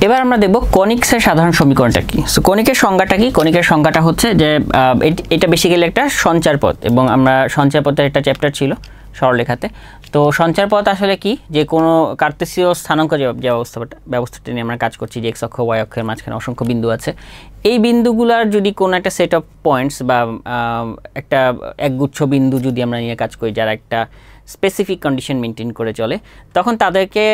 এবার আমরা দেখব কনিক্সের সাধারণ সমীকরণটা কি। সো কনিকের সংজ্ঞাটা কি? কনিকের সংজ্ঞাটা হচ্ছে যে এটা বেসিক্যালি একটা সঞ্চার পথ, এবং আমরা সঞ্চার পথের একটা চ্যাপ্টার ছিল সরলরেখাতে। তো সঞ্চার পথ আসলে কি, যে কোনো কার্তেসীয় স্থানাঙ্ক যে ব্যবস্থাটা নিয়ে আমরা কাজ করছি, যে এক্স অক্ষ ওয়াই অক্ষের মাঝখানে অসংখ্য বিন্দু আছে, এই বিন্দুগুলার যদি কোনো একটা সেট অফ পয়েন্টস বা একটা একগুচ্ছ বিন্দু যদি আমরা নিয়ে কাজ করি যারা একটা স্পেসিফিক কন্ডিশন মেনটেন করে চলে, তখন তাদেরকে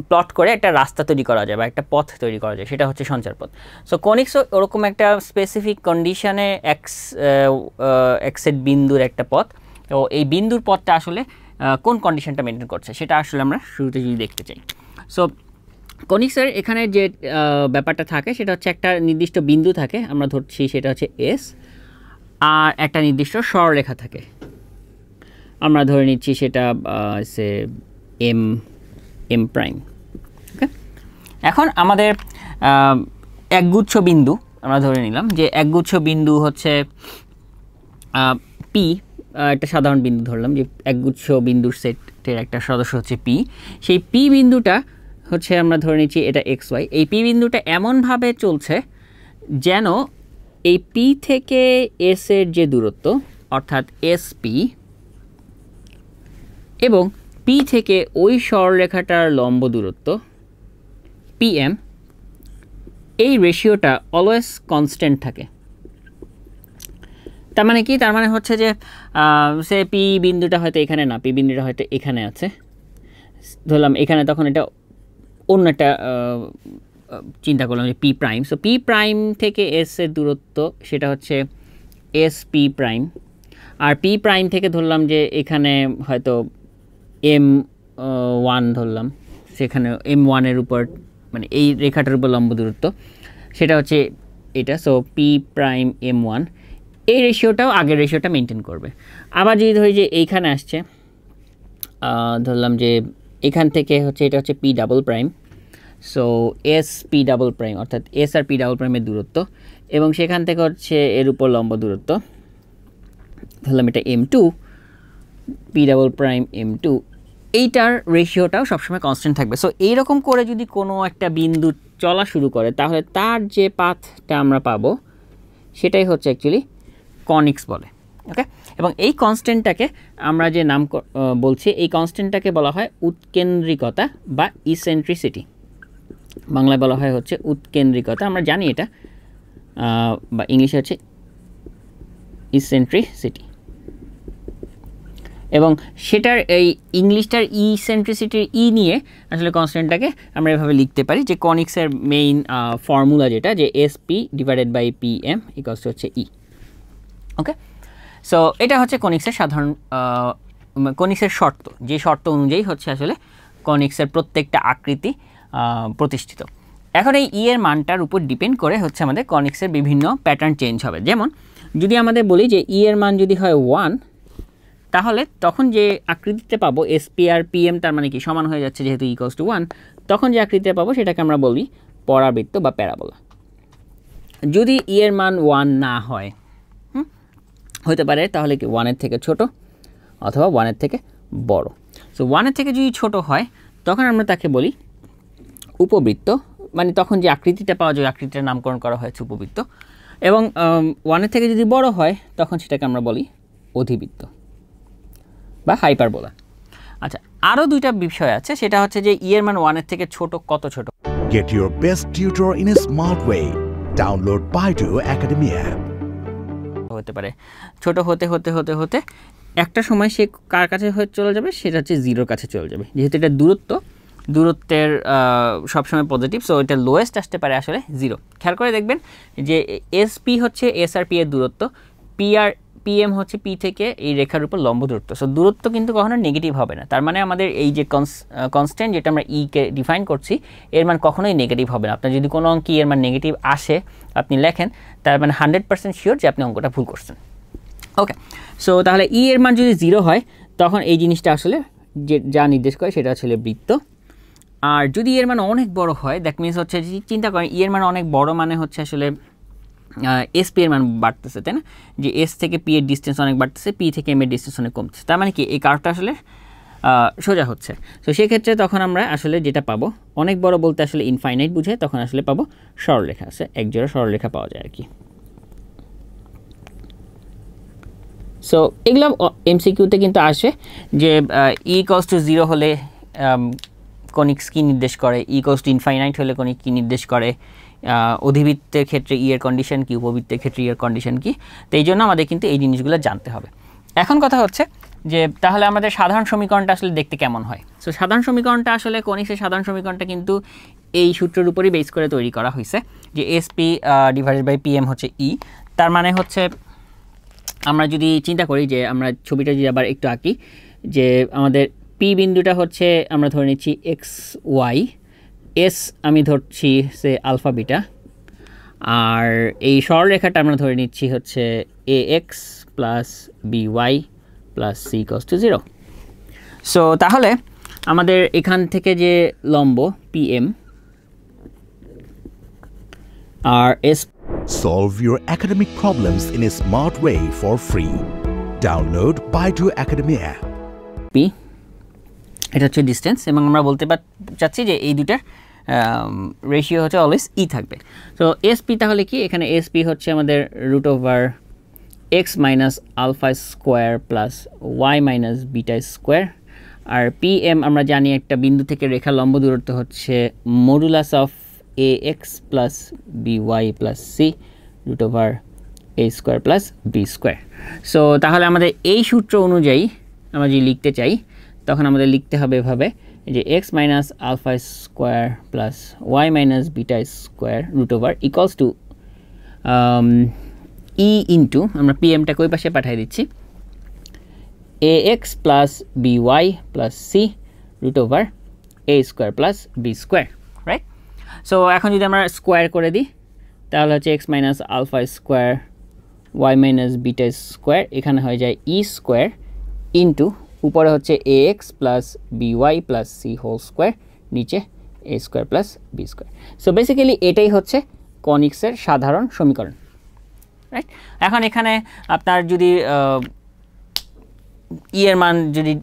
প্লট করে একটা রাস্তা তৈরি করা যায় বা একটা পথ তৈরি করা যায়, সেটা হচ্ছে সঞ্চার পথ। সো কনিক্সও ওরকম একটা স্পেসিফিক কন্ডিশনে এক্সেট বিন্দুর একটা পথ। তো এই বিন্দুর পথটা আসলে কোন কন্ডিশনটা মেনটেন করছে সেটা আসলে আমরা শুরুতে যদি দেখতে চাই। সো কনিক্সের এখানে যে ব্যাপারটা থাকে সেটা হচ্ছে একটা নির্দিষ্ট বিন্দু থাকে, আমরা ধরছি সেটা হচ্ছে এস, আর একটা নির্দিষ্ট সরলরেখা থাকে, আমরা ধরে নিচ্ছি সেটা সে এম প্রাইম। ওকে, এখন আমাদের একগুচ্ছ বিন্দু আমরা ধরে নিলাম যে একগুচ্ছ বিন্দু হচ্ছে পি, একটা সাধারণ বিন্দু ধরলাম যে একগুচ্ছ বিন্দুর সেটের একটা সদস্য হচ্ছে পি। সেই পি বিন্দুটা হচ্ছে আমরা ধরে নিচ্ছি এটা এক্স ওয়াই। এই পি বিন্দুটা এমনভাবে চলছে যেন এই পি থেকে এস এর যে দূরত্ব অর্থাৎ এস পি এবং পি থেকে ওই সরলরেখাটার লম্ব দূরত্ব পিএম, এই রেশিওটা অলওয়েজ কনস্ট্যান্ট থাকে। তার মানে কি? তার মানে হচ্ছে যে সে পি বিন্দুটা হয়তো এখানে না, পি বিন্দুটা হয়তো এখানে আছে ধরলাম, এখানে তখন এটা অন্য একটা চিন্তা করলাম যে P prime. So P prime থেকে এস এর দূরত্ব সেটা হচ্ছে এস পি প্রাইম, আর পি প্রাইম থেকে ধরলাম যে এখানে হয়তো এম ওয়ান ধরলাম, সেখানে এম ওয়ানের উপর মানে এই রেখাটার উপর লম্ব দূরত্ব সেটা হচ্ছে এটা। So P prime M one, এই রেশিওটাও আগের রেশিওটা মেনটেন করবে। আবার যদি ধরি যে এইখানে আসছে, ধরলাম যে এখান থেকে হচ্ছে এটা হচ্ছে P double prime, so S P double prime অর্থাৎ এস আর পি ডাবল প্রাইমের দূরত্ব, এবং সেখান থেকে হচ্ছে এর উপর লম্ব দূরত্ব ধরলাম এটা M two, P double prime M two, এইটার রেশিওটাও সবসময় কনস্ট্যান্ট থাকবে। সো এইরকম করে যদি কোনো একটা বিন্দু চলা শুরু করে তাহলে তার যে পাথটা আমরা পাবো সেটাই হচ্ছে অ্যাকচুয়ালি কনিক্স বলে। ওকে, এবং এই কনস্ট্যান্টটাকে আমরা যে নাম বলছি, এই কনস্ট্যান্টটাকে বলা হয় উৎকেন্দ্রিকতা বা ইসেন্ট্রিসিটি। বাংলায় বলা হয় হচ্ছে উৎকেন্দ্রিকতা, আমরা জানি এটা, বা ইংলিশে হচ্ছে ইসেন্ট্রিসিটি। এবং সেটার এই ইংলিশটার ইসেন্ট্রিসিটির ই নিয়ে আসলে কনস্ট্যান্টটাকে আমরা এভাবে লিখতে পারি যে কনিক্সের মেইন ফর্মুলা যেটা, যে S P divided by P M equals to হচ্ছে ই। ওকে, সো এটা হচ্ছে কনিক্সের সাধারণ কনিক্সের শর্ত, যে শর্ত অনুযায়ী হচ্ছে আসলে কনিক্সের প্রত্যেকটা আকৃতি প্রতিষ্ঠিত। এখন এই ই এর মানটার উপর ডিপেন্ড করে হচ্ছে আমাদের কনিক্সের বিভিন্ন প্যাটার্ন চেঞ্জ হবে। যেমন যদি আমাদের বলি যে ই এর মান যদি হয় 1, তাহলে তখন যে আকৃতিতে পাবো S P R P M, তার মানে কি সমান হয়ে যাচ্ছে যেহেতু ইকুয়ালস টু 1, তখন যে আকৃতিতে পাবো সেটাকে আমরা বলি পরাবৃত্ত বা প্যারাবোলা। যদি ই এর মান 1 না হয়, হতে পারে তাহলে কি 1-এর থেকে ছোট অথবা 1-এর থেকে বড়। সো 1-এর থেকে যদি ছোট হয় তখন আমরা তাকে বলি উপবৃত্ত, মানে তখন যে আকৃতিটা পাওয়া যায় আকৃতিটার নামকরণ করা হয়েছে উপবৃত্ত। এবং 1-এর থেকে যদি বড় হয় তখন সেটাকে আমরা বলি অধিবৃত্ত বা হাইপারবোলা। আচ্ছা, আরও দুইটা বিষয় আছে, সেটা হচ্ছে যে ই এর মান 1-এর থেকে ছোট, কত ছোট? Get your best tutor in a smart way. Download Baidu Academy app. হতে পারে ছোট হতে হতে হতে হতে একটা সময় সে কার কাছে হয়ে চলে যাবে, সেটা হচ্ছে জিরোর কাছে চলে যাবে। যেহেতু এটা দূরত্বের সবসময় পজিটিভ, সো এটা লোয়েস্ট আসতে পারে আসলে জিরো। খেয়াল করে দেখবেন যে এস পি হচ্ছে এস আর পি এর দূরত্ব, পি এম হচ্ছে পি থেকে এই রেখার উপর লম্ব দূরত্ব। সো দূরত্ব কিন্তু কখনো নেগেটিভ হবে না, তার মানে আমাদের এই যে কনস্ট্যান্ট যেটা আমরা কে ডিফাইন করছি এর মান কখনোই নেগেটিভ হবে না। আপনার যদি কোনো অঙ্কে এর মান নেগেটিভ আসে আপনি লেখেন, তার মানে 100% শিওর যে আপনি অঙ্কটা ভুল করছেন। ওকে, সো তাহলে ই এর মান যদি 0 হয় তখন এই জিনিসটা আসলে যা নির্দেশ করে সেটা আসলে বৃত্ত। আর যদি এর মান অনেক বড় হয়, দ্যাট মিনস হচ্ছে চিন্তা করেন ই এর মান অনেক বড় মানে হচ্ছে আসলে এস পি এর মান বাড়তেছে, তাই না? যে এস থেকে পি এর ডিস্টেন্স অনেক বাড়তেছে, পি থেকে এম এর ডিস্টেন্স অনেক কমছে। তার মানে কি এই কার্ভটা আসলে সোজা হচ্ছে। তো সেক্ষেত্রে তখন আমরা আসলে যেটা পাবো, অনেক বড় বলতে আসলে ইনফাইনাইট বুঝে, তখন আসলে পাবো সরলরেখা আছে, একজোড়া সরলরেখা পাওয়া যায় আর কি। সো এগুলো এমসিকিউতে কিন্তু আসে যে ই ইকুয়ালস টু 0 হলে কনিক্স কী নির্দেশ করে, ই ইকুয়ালস টু ইনফাইনাইট হলে কনিক কী নির্দেশ করে, অধিবৃত্তের ক্ষেত্রে ই এর কন্ডিশন কী, উপবৃত্তের ক্ষেত্রে ই এর কন্ডিশন কী। তো এই জন্য আমাদের কিন্তু এই জিনিসগুলো জানতে হবে। এখন কথা হচ্ছে যে তাহলে আমাদের সাধারণ সমীকরণটা আসলে দেখতে কেমন হয়। সো সাধারণ সমীকরণটা আসলে কনিক্সের সাধারণ সমীকরণটা কিন্তু এই সূত্রের উপরই বেস করে তৈরি করা হয়েছে যে এসপি ডিভাইডেড বাই পিএম হচ্ছে ই। তার মানে হচ্ছে আমরা যদি চিন্তা করি যে আমরা ছবিটা যদি আবার একটু আঁকি, যে আমাদের পি বিন্দুটা হচ্ছে আমরা ধরে নিচ্ছি এক্স ওয়াই, এস আমি ধরছি সে আলফা বিটা, আর এই সরলরেখাটা আমরা ধরে নিচ্ছি হচ্ছে a x plus b y plus c equals to 0। So তাহলে আমাদের এখান থেকে যে লম্ব পি এম আর S. Solve your academic problems in a smart way for free. Download Baidu Academy app. P এটা হচ্ছে ডিস্টেন্স, এবং আমরা বলতে চাচ্ছি যে এই দুটার রেশিও হচ্ছে অলওয়েজ ই থাকবে। তো এসপি তাহলে কি, এখানে এসপি হচ্ছে আমাদের root over x minus alpha square plus y minus beta square, আর পি এম আমরা জানি একটা বিন্দু থেকে রেখা লম্ব দূরত্ব হচ্ছে modulus of a x plus b y plus c root over a square plus b square. So তাহলে আমাদের এই সূত্র অনুযায়ী আমরা যদি লিখতে চাই, তখন আমাদের লিখতে হবে এভাবে যে x minus alpha square plus y minus beta square root over equals to e into, আমরা পি এমটাকে ওই পাশে পাঠিয়ে দিচ্ছি, a x plus b y plus c root over a square plus b square, right? So এখন যদি আমরা square করে দিই তাহলে হচ্ছে x minus alpha square y minus beta square, এখানে হয়ে যায় ই স্কোয়ার ইন্টু উপরে হচ্ছে a x plus b y plus c whole square, নিচে a square plus b square. So basically এটাই হচ্ছে কনিক্সের সাধারণ সমীকরণ, রাইট? এখন এখানে আপনার যদি ই এর মান যদি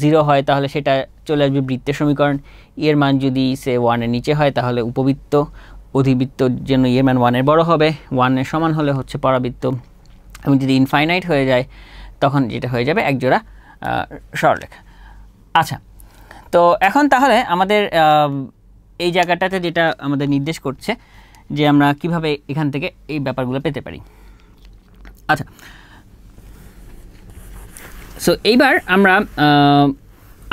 0 হয় তাহলে সেটা চলে আসবে বৃত্তের সমীকরণ, ই এর মান যদি সে 1 এর নিচে হয় তাহলে উপবৃত্ত, অধিবৃত্তর জন্য ই এর মান 1 এর বড় হবে, 1 এর সমান হলে হচ্ছে পরাবৃত্ত, এবং যদি ইনফাইনাইট হয়ে যায় তখন যেটা হয়ে যাবে একজোড়া সরলরেখা। আচ্ছা, তো এখন তাহলে আমাদের এই জায়গাটাতে যেটা আমাদের নির্দেশ করছে যে আমরা কিভাবে এখান থেকে এই ব্যাপারগুলো পেতে পারি। আচ্ছা, সো এইবার আমরা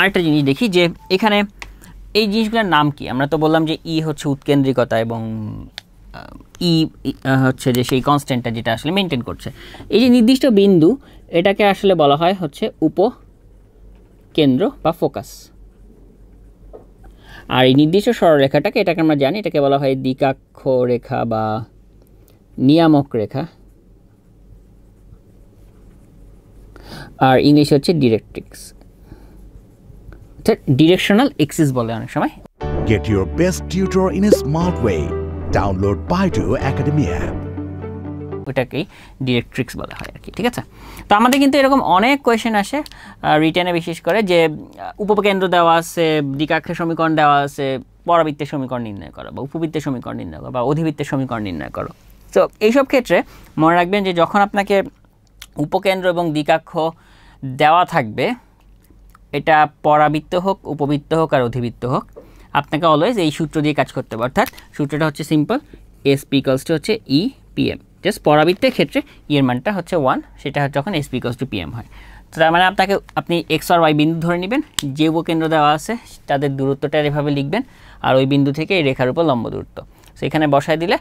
আরেকটা জিনিস দেখি যে এখানে এই জিনিসগুলোর নাম কি। আমরা তো বললাম যে ই হচ্ছে উৎকেন্দ্রিকতা এবং ই হচ্ছে যে সেই কনস্ট্যান্টটা যেটা আসলে মেনটেন করছে। এই যে নির্দিষ্ট বিন্দু, এটাকে আসলে বলা হয় হচ্ছে উপকেন্দ্র বা ফোকাস। আর এই নির্দিষ্ট সরলরেখাটাকে, এটাকে আমরা জানি, এটাকে বলা হয় দ্বিকাক্ষ রেখা বা নিয়ামক রেখা, আর ইংলিশ হচ্ছে ডিরেক্ট্রিক্স, ডিরেকশনাল এক্সিস বলে অনেক সময়। Get your best tutor in a smart way. Download Baidu Academy app. ওটাকেই ডিরেক্ট্রিক্স বলা হয় আর কি, ঠিক আছে? তো আমাদের কিন্তু এরকম অনেক কোয়েশ্চেন আসে রিটেনে, বিশেষ করে যে উপকেন্দ্র দেওয়া আছে, দ্বিকাক্ষের সমীকরণ দেওয়া আছে, পরাবৃত্তের সমীকরণ নির্ণয় করো বা উপবৃত্তের সমীকরণ নির্ণয় করো বা অধিবৃত্তের সমীকরণ নির্ণয় করো। তো এইসব ক্ষেত্রে মনে রাখবেন যে যখন আপনাকে উপকেন্দ্র এবং দ্বিকাক্ষ দেওয়া থাকবে, এটা পরাবৃত্ত হোক, উপবৃত্ত হোক আর অধিবৃত্ত হোক, আপনাকে অলওয়েজ এই সূত্র দিয়ে কাজ করতে হবে। অর্থাৎ সূত্রটা হচ্ছে সিম্পল, এসপি ইকুয়ালস টু হচ্ছে ই পিএম। জাস্ট পরাবৃত্তের ক্ষেত্রে ই এর মানটা হচ্ছে 1, সেটা যখন এসপি ইকুয়ালস টু পিএম হয়। তো তার মানে আপনি এক্স আর ওয়াই বিন্দু ধরে নেবেন, যে উপকেন্দ্র দেওয়া আছে তাদের দূরত্বটা এভাবে লিখবেন, আর ওই বিন্দু থেকে এই রেখার উপর লম্ব দূরত্ব, সো এখানে বসায় দিলে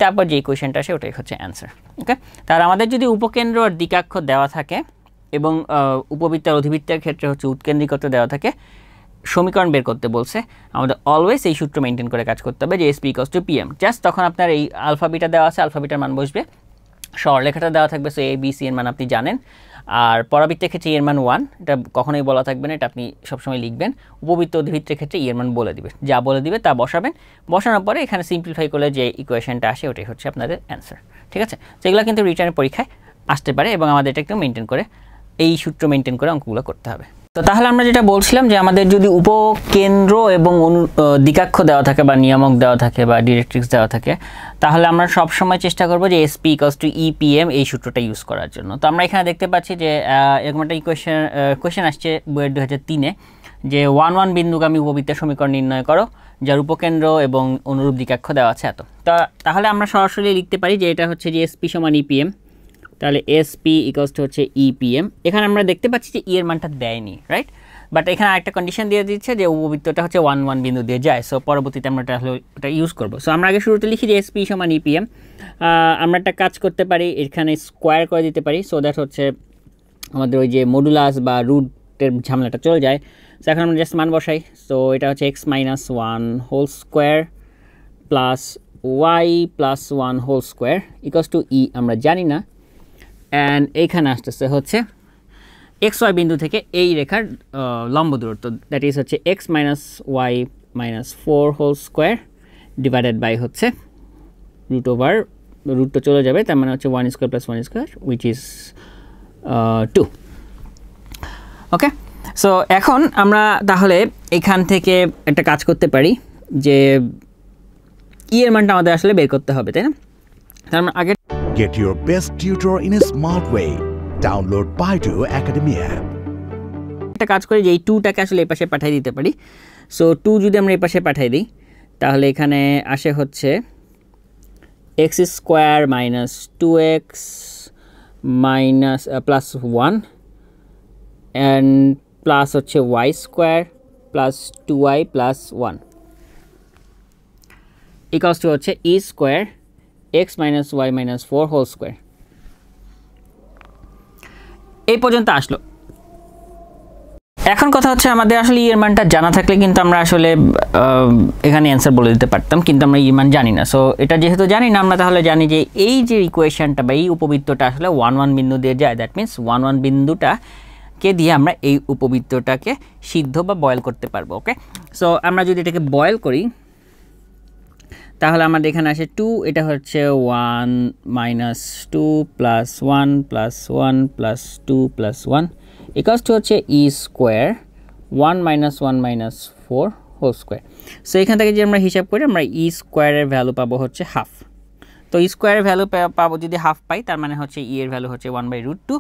তারপর যেই কোয়েশ্চেনটা আসে ওটাই হচ্ছে অ্যান্সার। ওকে, তাহলে আমাদের যদি উপকেন্দ্র আর দ্বিকাক্ষ দেওয়া থাকে এবং উপবৃত্ত আর অধিবৃত্তের ক্ষেত্রে হচ্ছে উৎকেন্দ্রিকতা দেওয়া থাকে, সমীকরণ বের করতে বলছে, আমাদের অলওয়েজ এই সূত্র মেনটেন করে কাজ করতে হবে যে SP equals to PM. Just তখন আপনার এই আলফা বিটা দেওয়া আছে, আলফা বিটার মান বসবে, সরলরেখাটা দেওয়া থাকবে, সো এ বি সি এর মান আপনি জানেন, আর পরাবৃত্তের ক্ষেত্রে এর মান 1, এটা কখনোই বলা থাকবে না, এটা আপনি সবসময় লিখবেন। উপবৃত্ত অধিবৃত্তের ক্ষেত্রে এর মান বলে দিবে, যা বলে দিবে তা বসাবেন, বসানোর পরে এখানে সিম্পলিফাই করলে যে ইকুয়েশনটা আসে ওটাই হচ্ছে আপনাদের অ্যান্সার, ঠিক আছে? তো এগুলো কিন্তু রিটার্নের পরীক্ষায় আসতে পারে এবং আমাদের এটা একটু মেনটেন করে, এই সূত্র মেনটেন করে অঙ্কগুলো করতে হবে। তো তাহলে আমরা যেটা বলছিলাম যে আমাদের যদি উপকেন্দ্র এবং দিকাক্ষ দেওয়া থাকে বা নিয়ামক দেওয়া থাকে বা ডিরেক্ট্রিক্স দেওয়া থাকে, তাহলে আমরা সব সময় চেষ্টা করব যে SP = EPM এই সূত্রটা ইউজ করার জন্য। তো আমরা এখানে দেখতে পাচ্ছি যে এরকম একটা কোয়েশ্চেন আসছে বইয়ের 2003-এ যে 1 বিন্দুগামী উপবৃত্তের সমীকরণ নির্ণয় করো যার উপকেন্দ্র এবং অনুরূপ দিকাক্ষ দেওয়া আছে এত। তাহলে আমরা সরাসরি লিখতে পারি যে এটা হচ্ছে যে SP = EPM। তাহলে SP = হচ্ছে EPM। এখানে আমরা দেখতে পাচ্ছি যে এর মানটা দেয়নি, রাইট? বাট এখানে আরেকটা কন্ডিশন দিয়ে দিচ্ছে যে উপবৃত্তটা হচ্ছে 1 বিন্দু দিয়ে যায়। সো পরবর্তীতে আমরা এটা ইউজ করব। সো আমরা আগে শুরুতে লিখি যে SP = EPM। আমরা একটা কাজ করতে পারি, এখানে স্কোয়ার করে দিতে পারি, সো দ্যাট হচ্ছে আমাদের ওই যে মডুলাস বা রুটের ঝামেলাটা চলে যায়। সো এখন আমরা জাস্ট মান বসাই। সো এটা হচ্ছে x - 1 whole square plus y + 1 whole square = E আমরা জানি না। অ্যান্ড এইখানে আসতেছে হচ্ছে XY বিন্দু থেকে এই রেখার লম্ব দূরত্ব, দ্যাট ইজ হচ্ছে x - y - 4 whole square divided by হচ্ছে রুটটা চলে যাবে, তার মানে হচ্ছে 1² + 1² উইচ ইজ 2। ওকে, সো এখন আমরা তাহলে এখান থেকে একটা কাজ করতে পারি যে এর মানটা আমাদের আসলে বের করতে হবে, তাই না? তার মানে আগে Get your best tutor in a smart way. Download Baidu Academy app. একটা কাজ করি যে এই 2টাকে আসলে এই পাশে পাঠিয়ে দিতে পারি। সো 2 যদি আমরা এই পাশে পাঠিয়ে দিই তাহলে এখানে আসে হচ্ছে x² - 2x plus 1 and plus হচ্ছে y² প্লাস 2y প্লাস 1 = হচ্ছে E² x - y - 4 whole square. এই পর্যন্ত আসলো। এখন কথা হচ্ছে আমাদের আসলে এর মানটা জানা থাকলে কিন্তু আমরা আসলে এখানে অ্যান্সার বলে দিতে পারতাম, কিন্তু আমরা এর মান জানি না। সো এটা যেহেতু জানি না, আমরা তাহলে জানি যে এই যে ইকুয়েশনটা বা এই উপবৃত্তটা আসলে 1 বিন্দু দিয়ে যায়, দ্যাট মিনস 1 বিন্দুটাকে দিয়ে আমরা এই উপবৃত্তটাকে সিদ্ধ বা বয়েল করতে পারবো। ওকে, সো আমরা যদি এটাকে বয়েল করি তাহলে আমাদের এখানে আসে 2, এটা হচ্ছে 1 - 2 + 1 + 1 + 2 + 1 = হচ্ছে E² 1 - 1 - 4 হোল স্কোয়ার। সো এখান থেকে যে আমরা হিসাব করি আমরা E² এর ভ্যালু পাবো হচ্ছে হাফ। তো E² এর ভ্যালু পাবো যদি হাফ পাই, তার মানে হচ্ছে E এর ভ্যালু হচ্ছে 1/√2।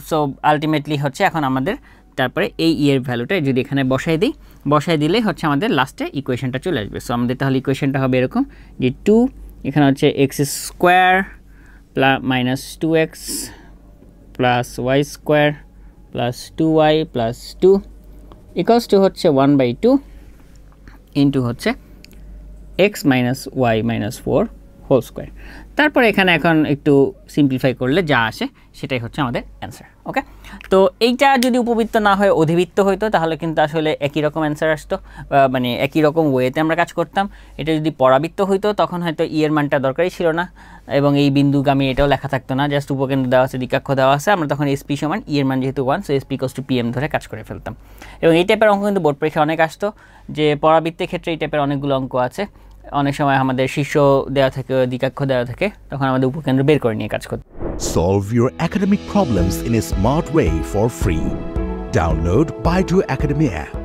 সো আলটিমেটলি হচ্ছে এখন আমাদের তারপরে এই এর ভ্যালুটা যদি এখানে বসাই দিলেই হচ্ছে আমাদের লাস্টে ইকুয়েশনটা চলে আসবে। সো আমাদের তাহলে ইকুয়েশনটা হবে এরকম যে 2 এখানে হচ্ছে x² - 2x plus y² plus 2y plus 2 = হচ্ছে 1/2 ইন্টু হচ্ছে x - y - 4 হোল স্কোয়ার। তারপরে এখানে এখন একটু সিম্পলিফাই করলে যা আসে সেটাই হচ্ছে আমাদের অ্যান্সার। ওকে, তো এইটা যদি উপবৃত্ত না হয় অধিবৃত্ত হইতো তাহলে কিন্তু আসলে একই রকম অ্যান্সার আসতো, মানে একই রকম ওয়েতে আমরা কাজ করতাম। এটা যদি পরাবৃত্ত হইতো তখন হয়তো এর মানটা দরকারই ছিল না এবং এই বিন্দুগামী এটাও লেখা থাকতো না, জাস্ট উপকেন্দ্র দেওয়া আছে, দিকাক্ষ দেওয়া আছে, আমরা তখন SP = এর মান যেহেতু 1, সো SP = PM ধরে কাজ করে ফেলতাম। এবং এই টাইপের অঙ্ক কিন্তু বোর্ড পরীক্ষায় অনেক আসতো, যে পরাবৃত্তের ক্ষেত্রে এই টাইপের অনেকগুলো অঙ্ক আছে। অনেক সময় আমাদের শীর্ষ দেওয়া থাকে, দিকাক্ষ দেওয়া থাকে, তখন আমাদের উপকেন্দ্র বের করে নিয়ে কাজ করতে। Solve your academic problems in a smart way for free. Download Baidu Academy app.